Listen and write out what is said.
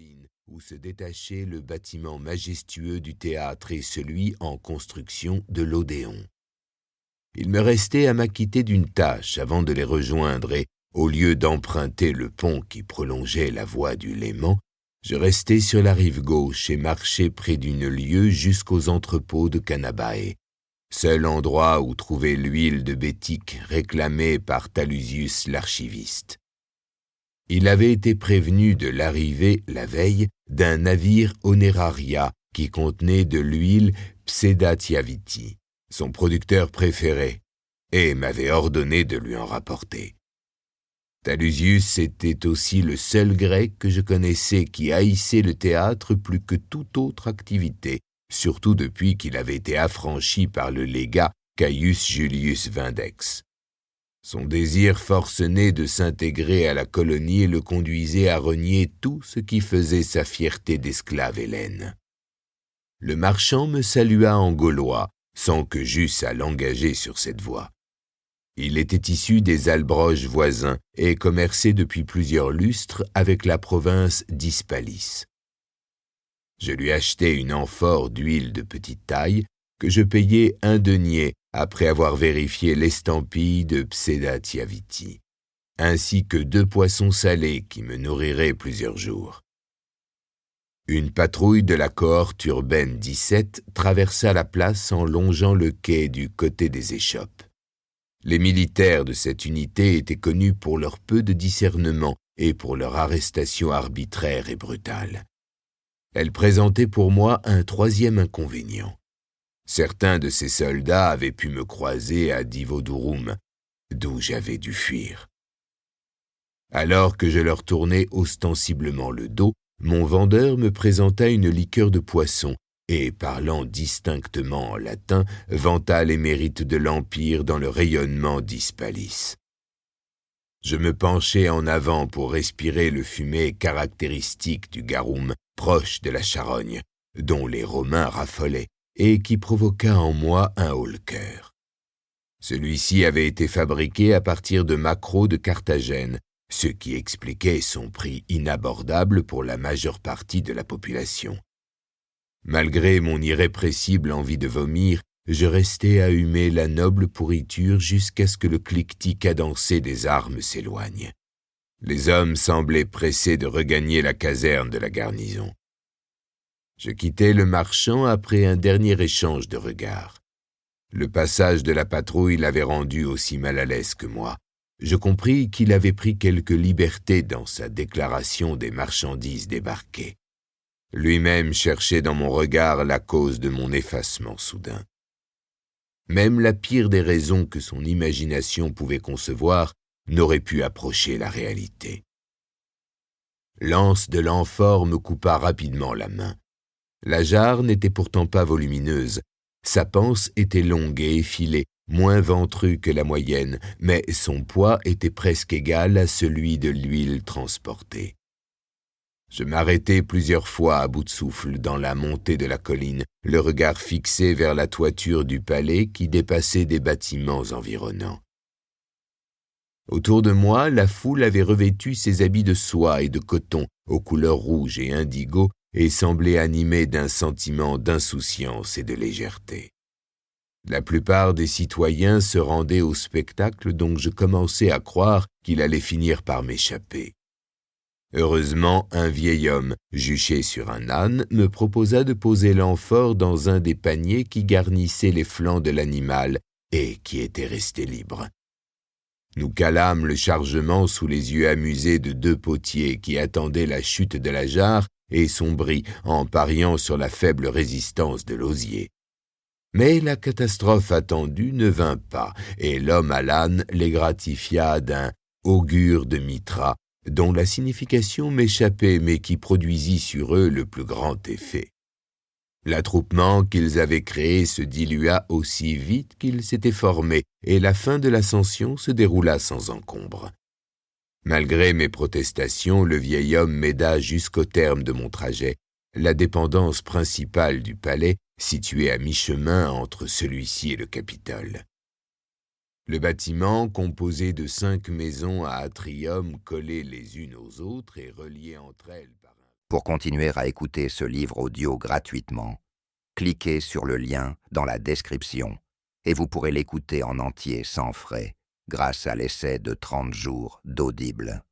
colline où se détachait le bâtiment majestueux du théâtre et celui en construction de l'Odéon. Il me restait à m'acquitter d'une tâche avant de les rejoindre et, au lieu d'emprunter le pont qui prolongeait la voie du Léman, je restai sur la rive gauche et marchai près d'une lieue jusqu'aux entrepôts de Canabae, seul endroit où trouver l'huile de Bétique réclamée par Talusius l'archiviste. Il avait été prévenu de l'arrivée, la veille, d'un navire Oneraria qui contenait de l'huile Pseudatiaviti, son producteur préféré, et m'avait ordonné de lui en rapporter. Talusius était aussi le seul grec que je connaissais qui haïssait le théâtre plus que toute autre activité, surtout depuis qu'il avait été affranchi par le légat Caius Julius Vindex. Son désir forcené de s'intégrer à la colonie le conduisait à renier tout ce qui faisait sa fierté d'esclave hellène. Le marchand me salua en gaulois, sans que j'eusse à l'engager sur cette voie. Il était issu des Allobroges voisins et commerçait depuis plusieurs lustres avec la province d'Hispalis. Je lui achetai une amphore d'huile de petite taille que je payai 1 denier après avoir vérifié l'estampille de Pseudatiaviti, ainsi que 2 poissons salés qui me nourriraient plusieurs jours. Une patrouille de la cohorte urbaine 17 traversa la place en longeant le quai du côté des échoppes. Les militaires de cette unité étaient connus pour leur peu de discernement et pour leur arrestation arbitraire et brutale. Elle présentait pour moi un 3e inconvénient. Certains de ces soldats avaient pu me croiser à Divodurum, d'où j'avais dû fuir. Alors que je leur tournais ostensiblement le dos, mon vendeur me présenta une liqueur de poisson et, parlant distinctement en latin, vanta les mérites de l'Empire dans le rayonnement d'Hispalis. Je me penchai en avant pour respirer le fumet caractéristique du garum, proche de la charogne, dont les Romains raffolaient, et qui provoqua en moi un haut-le-cœur. Celui-ci avait été fabriqué à partir de maquereaux de Carthagène, ce qui expliquait son prix inabordable pour la majeure partie de la population. Malgré mon irrépressible envie de vomir, je restai à humer la noble pourriture jusqu'à ce que le cliquetis cadencé des armes s'éloigne. Les hommes semblaient pressés de regagner la caserne de la garnison. Je quittai le marchand après un dernier échange de regards. Le passage de la patrouille l'avait rendu aussi mal à l'aise que moi. Je compris qu'il avait pris quelque liberté dans sa déclaration des marchandises débarquées. Lui-même cherchait dans mon regard la cause de mon effacement soudain. Même la pire des raisons que son imagination pouvait concevoir n'aurait pu approcher la réalité. L'anse de l'amphore me coupa rapidement la main. La jarre n'était pourtant pas volumineuse. Sa panse était longue et effilée, moins ventrue que la moyenne, mais son poids était presque égal à celui de l'huile transportée. Je m'arrêtai plusieurs fois à bout de souffle dans la montée de la colline, le regard fixé vers la toiture du palais qui dépassait des bâtiments environnants. Autour de moi, la foule avait revêtu ses habits de soie et de coton aux couleurs rouges et indigo et semblait animée d'un sentiment d'insouciance et de légèreté. La plupart des citoyens se rendaient au spectacle, donc je commençai à croire qu'il allait finir par m'échapper. Heureusement, un vieil homme, juché sur un âne, me proposa de poser l'amphore dans un des paniers qui garnissaient les flancs de l'animal et qui était resté libre. Nous calâmes le chargement sous les yeux amusés de 2 potiers qui attendaient la chute de la jarre et son bris en pariant sur la faible résistance de l'osier. Mais la catastrophe attendue ne vint pas, et l'homme à l'âne les gratifia d'un augure de Mithra, dont la signification m'échappait mais qui produisit sur eux le plus grand effet. L'attroupement qu'ils avaient créé se dilua aussi vite qu'il s'était formé, et la fin de l'ascension se déroula sans encombre. Malgré mes protestations, le vieil homme m'aida jusqu'au terme de mon trajet, la dépendance principale du palais, située à mi-chemin entre celui-ci et le Capitole. Le bâtiment, composé de 5 maisons à atrium collées les unes aux autres et reliées entre elles par Pour continuer à écouter ce livre audio gratuitement, cliquez sur le lien dans la description et vous pourrez l'écouter en entier sans frais grâce à l'essai de 30 jours d'Audible.